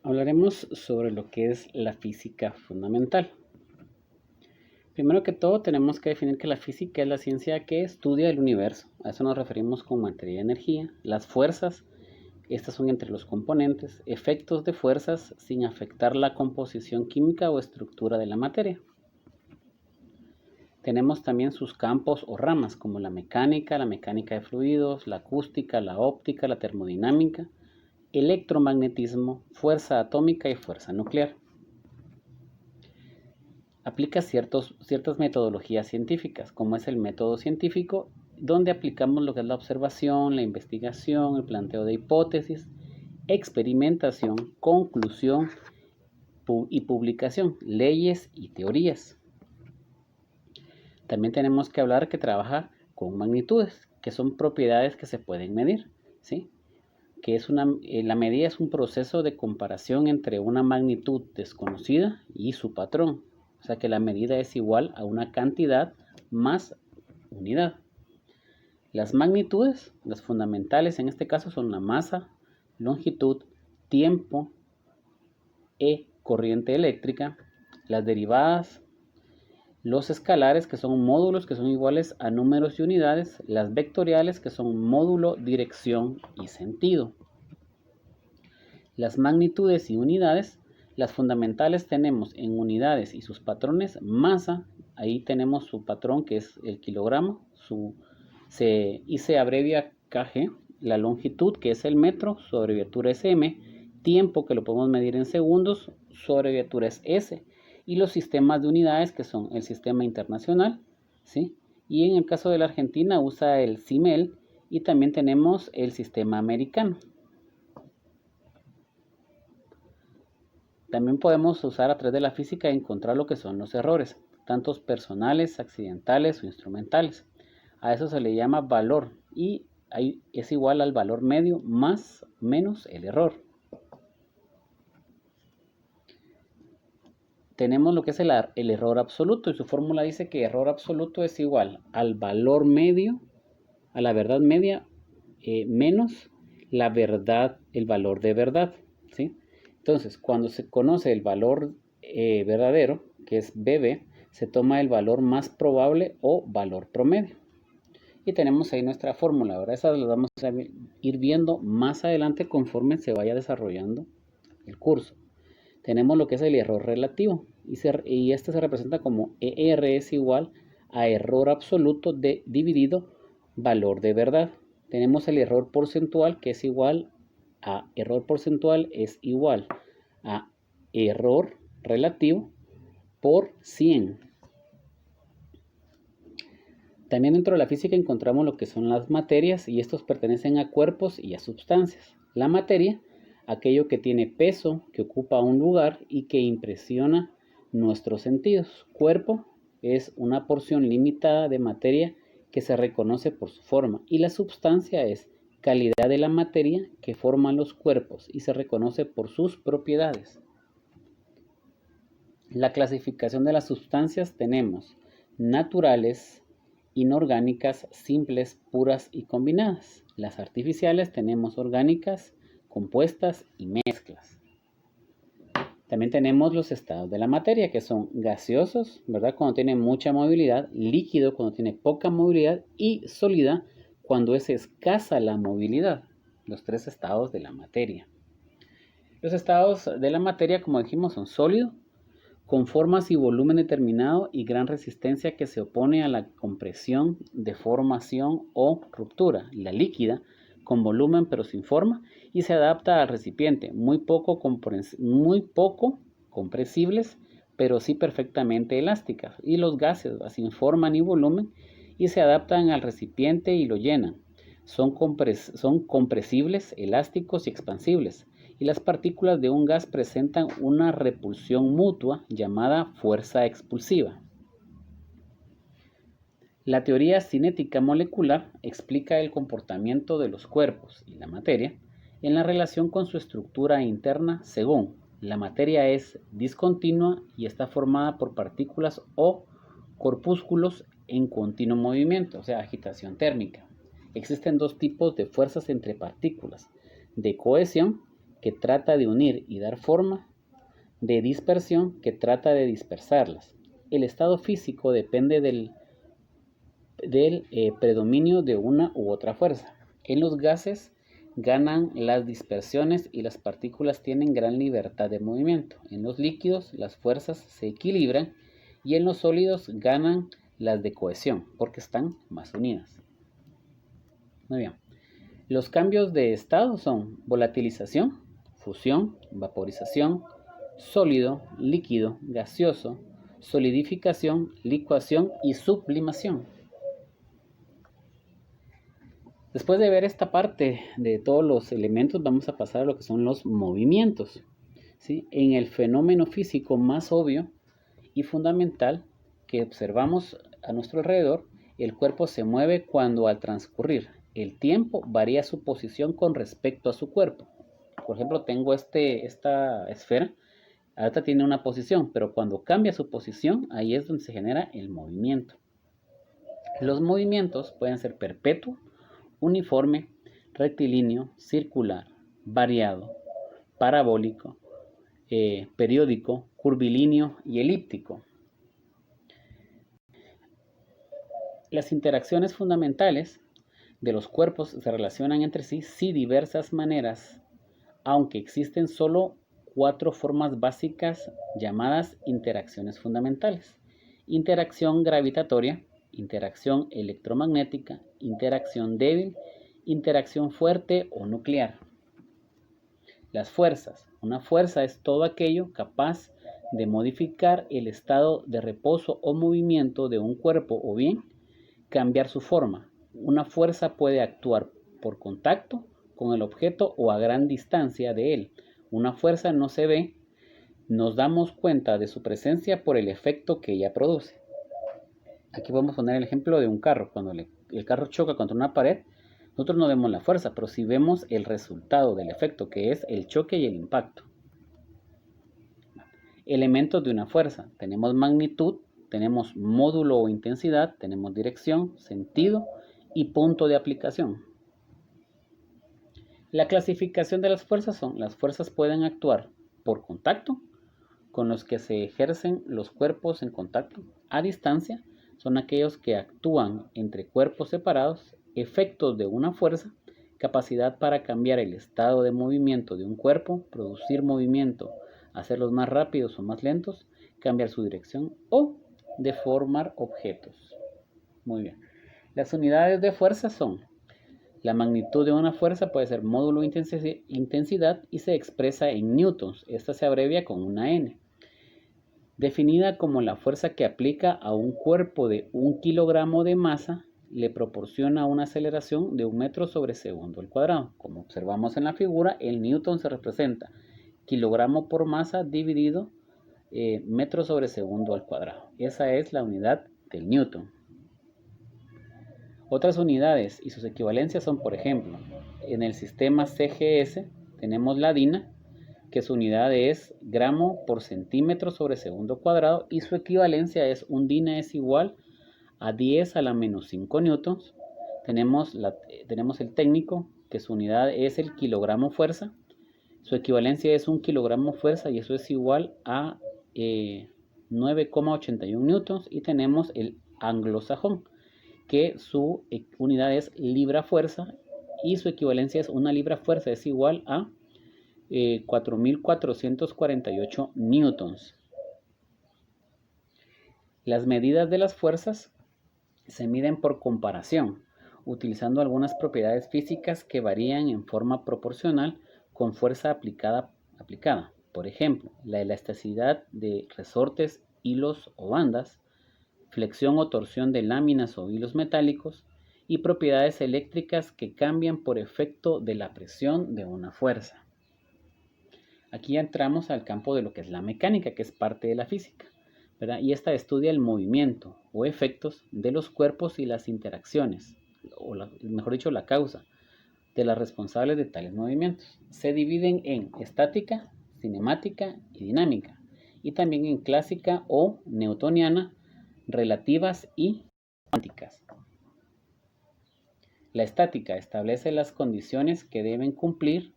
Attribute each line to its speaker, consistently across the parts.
Speaker 1: Hablaremos sobre lo que es la física fundamental. Primero que todo tenemos que definir que la física es la ciencia que estudia el universo. A eso nos referimos con materia y energía. Las fuerzas, estas son entre los componentes, efectos de fuerzas sin afectar la composición química o estructura de la materia. Tenemos también sus campos o ramas como la mecánica de fluidos, la acústica, la óptica, la termodinámica, electromagnetismo, fuerza atómica y fuerza nuclear. Aplica ciertas metodologías científicas, como es el método científico, donde aplicamos lo que es la observación, la investigación, el planteo de hipótesis, experimentación, conclusión y publicación, leyes y teorías. También tenemos que hablar que trabaja con magnitudes, que son propiedades que se pueden medir, ¿sí? La medida es un proceso de comparación entre una magnitud desconocida y su patrón. O sea que la medida es igual a una cantidad más unidad. Las magnitudes, las fundamentales en este caso son la masa, longitud, tiempo e corriente eléctrica. Las derivadas, los escalares, que son módulos que son iguales a números y unidades. Las vectoriales, que son módulo, dirección y sentido. Las magnitudes y unidades, las fundamentales tenemos en unidades y sus patrones, masa, ahí tenemos su patrón que es el kilogramo, y se abrevia kg, la longitud que es el metro, su abreviatura es m, tiempo que lo podemos medir en segundos, su abreviatura es s, y los sistemas de unidades que son el sistema internacional, ¿sí? Y en el caso de la Argentina usa el CIMEL y también tenemos el sistema americano. También podemos usar a través de la física y encontrar lo que son los errores, tanto personales, accidentales o instrumentales. A eso se le llama valor y ahí es igual al valor medio más menos el error. Tenemos lo que es el error absoluto y su fórmula dice que error absoluto es igual al valor medio, a la verdad media, menos la verdad, el valor de verdad, ¿sí? Entonces, cuando se conoce el valor verdadero, que es BB, se toma el valor más probable o valor promedio. Y tenemos ahí nuestra fórmula, ¿verdad? Esas las vamos a ir viendo más adelante conforme se vaya desarrollando el curso. Tenemos lo que es el error relativo y este se representa como ER es igual a error absoluto dividido valor de verdad. Tenemos el error porcentual que es igual a error porcentual es igual a error relativo por 100. También dentro de la física encontramos lo que son las materias y estos pertenecen a cuerpos y a sustancias. La materia, aquello que tiene peso, que ocupa un lugar y que impresiona nuestros sentidos. Cuerpo es una porción limitada de materia que se reconoce por su forma y la sustancia es calidad de la materia que forma los cuerpos y se reconoce por sus propiedades. La clasificación de las sustancias tenemos naturales, inorgánicas, simples, puras y combinadas. Las artificiales tenemos orgánicas, compuestas y mezclas. También tenemos los estados de la materia, que son gaseosos, ¿verdad? Cuando tiene mucha movilidad, líquido cuando tiene poca movilidad y sólida cuando es escasa la movilidad. Los tres estados de la materia. Los estados de la materia, como dijimos, son sólido, con formas y volumen determinado y gran resistencia que se opone a la compresión, deformación o ruptura. La líquida, con volumen pero sin forma, y se adapta al recipiente, muy poco compresibles, pero sí perfectamente elásticas. Y los gases, sin forma ni volumen, y se adaptan al recipiente y lo llenan. Son compresibles, elásticos y expansibles. Y las partículas de un gas presentan una repulsión mutua llamada fuerza expulsiva. La teoría cinética molecular explica el comportamiento de los cuerpos y la materia en la relación con su estructura interna según la materia es discontinua y está formada por partículas o corpúsculos en continuo movimiento, o sea, agitación térmica. Existen dos tipos de fuerzas entre partículas, de cohesión, que trata de unir y dar forma, de dispersión, que trata de dispersarlas. El estado físico depende del predominio de una u otra fuerza. En los gases ganan las dispersiones y las partículas tienen gran libertad de movimiento. En los líquidos las fuerzas se equilibran y en los sólidos ganan las de cohesión porque están más unidas. Muy bien. Los cambios de estado son volatilización, fusión, vaporización, sólido, líquido, gaseoso, solidificación, licuación y sublimación. Después de ver esta parte de todos los elementos, vamos a pasar a lo que son los movimientos. ¿Sí? En el fenómeno físico más obvio y fundamental que observamos a nuestro alrededor, el cuerpo se mueve cuando al transcurrir el tiempo varía su posición con respecto a su cuerpo. Por ejemplo, tengo esta esfera, ahorita tiene una posición, pero cuando cambia su posición, ahí es donde se genera el movimiento. Los movimientos pueden ser perpetuos, uniforme, rectilíneo, circular, variado, parabólico, periódico, curvilíneo y elíptico. Las interacciones fundamentales de los cuerpos se relacionan entre sí diversas maneras, aunque existen solo 4 formas básicas llamadas interacciones fundamentales: interacción gravitatoria, interacción electromagnética, interacción débil, interacción fuerte o nuclear. Las fuerzas. Una fuerza es todo aquello capaz de modificar el estado de reposo o movimiento de un cuerpo o bien cambiar su forma. Una fuerza puede actuar por contacto con el objeto o a gran distancia de él. Una fuerza no se ve, nos damos cuenta de su presencia por el efecto que ella produce. Aquí vamos a poner el ejemplo de un carro. Cuando el carro choca contra una pared, nosotros no vemos la fuerza, pero sí vemos el resultado del efecto, que es el choque y el impacto. Elementos de una fuerza. Tenemos magnitud, tenemos módulo o intensidad, tenemos dirección, sentido y punto de aplicación. La clasificación de las fuerzas son: las fuerzas pueden actuar por contacto, con los que se ejercen los cuerpos en contacto; a distancia, son aquellos que actúan entre cuerpos separados; efectos de una fuerza, capacidad para cambiar el estado de movimiento de un cuerpo, producir movimiento, hacerlos más rápidos o más lentos, cambiar su dirección o deformar objetos. Muy bien. Las unidades de fuerza son: la magnitud de una fuerza puede ser módulo intensidad y se expresa en newtons. Esta se abrevia con una N. Definida como la fuerza que aplica a un cuerpo de 1 kilogramo de masa, le proporciona una aceleración de 1 metro sobre segundo al cuadrado. Como observamos en la figura, el newton se representa kilogramo por masa dividido metro sobre segundo al cuadrado. Esa es la unidad del newton. Otras unidades y sus equivalencias son, por ejemplo, en el sistema CGS tenemos la DINA, que su unidad es gramo por centímetro sobre segundo cuadrado, y su equivalencia es: un DINA es igual a 10 a la menos 5 newtons. Tenemos el técnico, que su unidad es el kilogramo fuerza. Su equivalencia es 1 kilogramo fuerza y eso es igual a 9,81 newtons. Y tenemos el anglosajón, que su unidad es libra fuerza y su equivalencia es 1 libra fuerza es igual a 4.448 newtons. Las medidas de las fuerzas se miden por comparación, utilizando algunas propiedades físicas que varían en forma proporcional con fuerza aplicada. Por ejemplo, la elasticidad de resortes, hilos o bandas, flexión o torsión de láminas o hilos metálicos, y propiedades eléctricas que cambian por efecto de la presión de una fuerza. Aquí ya entramos al campo de lo que es la mecánica, que es parte de la física, ¿verdad? Y esta estudia el movimiento o efectos de los cuerpos y las interacciones, mejor dicho, la causa de las responsables de tales movimientos. Se dividen en estática, cinemática y dinámica, y también en clásica o newtoniana, relativas y cuánticas. La estática establece las condiciones que deben cumplir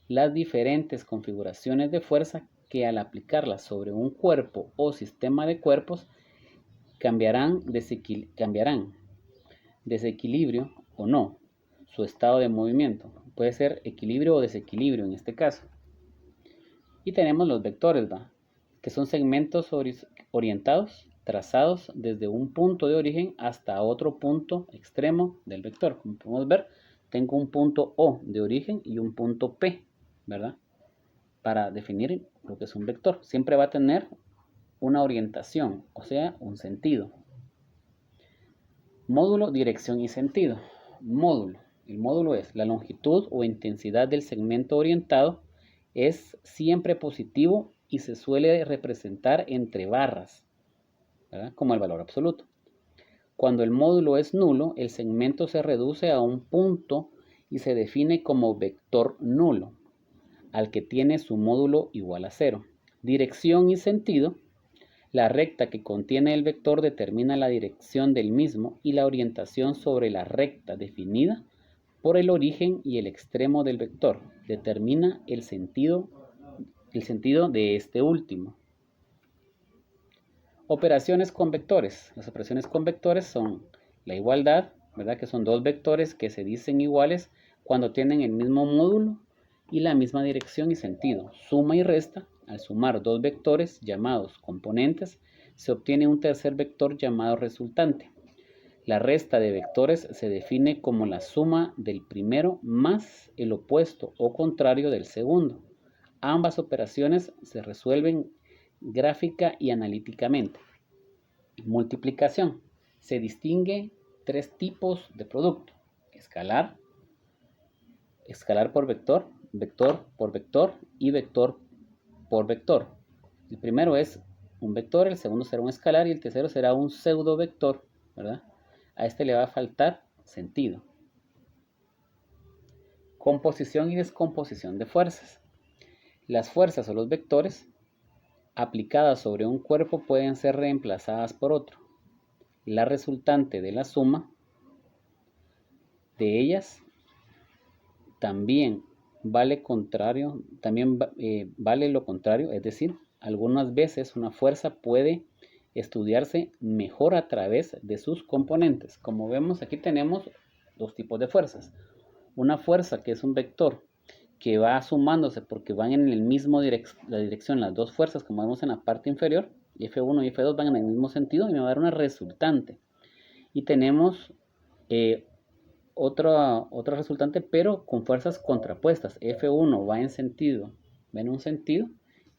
Speaker 1: las diferentes configuraciones de fuerza que al aplicarlas sobre un cuerpo o sistema de cuerpos cambiarán desequilibrio o no su estado de movimiento. Puede ser equilibrio o desequilibrio en este caso. Y tenemos los vectores, que son segmentos orientados, trazados desde un punto de origen hasta otro punto extremo del vector. Como podemos ver, tengo un punto O de origen y un punto P, ¿verdad? Para definir lo que es un vector. Siempre va a tener una orientación, o sea, un sentido. Módulo, dirección y sentido. Módulo. El módulo es la longitud o intensidad del segmento orientado. Es siempre positivo y se suele representar entre barras, ¿verdad? Como el valor absoluto. Cuando el módulo es nulo, el segmento se reduce a un punto y se define como vector nulo, al que tiene su módulo igual a 0. Dirección y sentido. La recta que contiene el vector determina la dirección del mismo y la orientación sobre la recta definida por el origen y el extremo del vector determina el sentido de este último. Operaciones con vectores. Las operaciones con vectores son la igualdad, ¿verdad? Que son dos vectores que se dicen iguales cuando tienen el mismo módulo y la misma dirección y sentido. Suma y resta. Al sumar dos vectores llamados componentes, se obtiene un tercer vector llamado resultante. La resta de vectores se define como la suma del primero más el opuesto o contrario del segundo. Ambas operaciones se resuelven gráfica y analíticamente. Multiplicación. Se distingue tres tipos de producto: escalar, escalar por vector, vector por vector y vector por vector. El primero es un vector, el segundo será un escalar y el tercero será un pseudo vector, ¿verdad? A este le va a faltar sentido. Composición y descomposición de fuerzas. Las fuerzas o los vectores aplicadas sobre un cuerpo pueden ser reemplazadas por otro. La resultante de la suma de ellas también vale lo contrario, es decir, algunas veces una fuerza puede estudiarse mejor a través de sus componentes. Como vemos, aquí tenemos dos tipos de fuerzas. Una fuerza que es un vector que va sumándose porque van en el mismo la dirección las dos fuerzas, como vemos en la parte inferior, F1 y F2 van en el mismo sentido y me va a dar una resultante. Y tenemos otra resultante, pero con fuerzas contrapuestas. F1 va en un sentido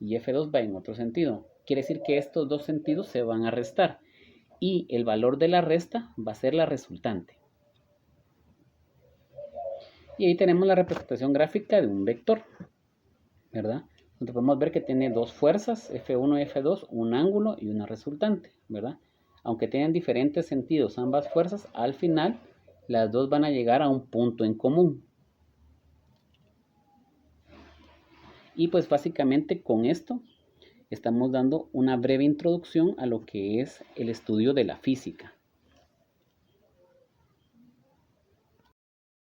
Speaker 1: y F2 va en otro sentido. Quiere decir que estos dos sentidos se van a restar y el valor de la resta va a ser la resultante. Y ahí tenemos la representación gráfica de un vector, ¿verdad? Donde podemos ver que tiene dos fuerzas, F1 y F2, un ángulo y una resultante, ¿verdad? Aunque tienen diferentes sentidos ambas fuerzas, al final las dos van a llegar a un punto en común. Y pues básicamente con esto estamos dando una breve introducción a lo que es el estudio de la física.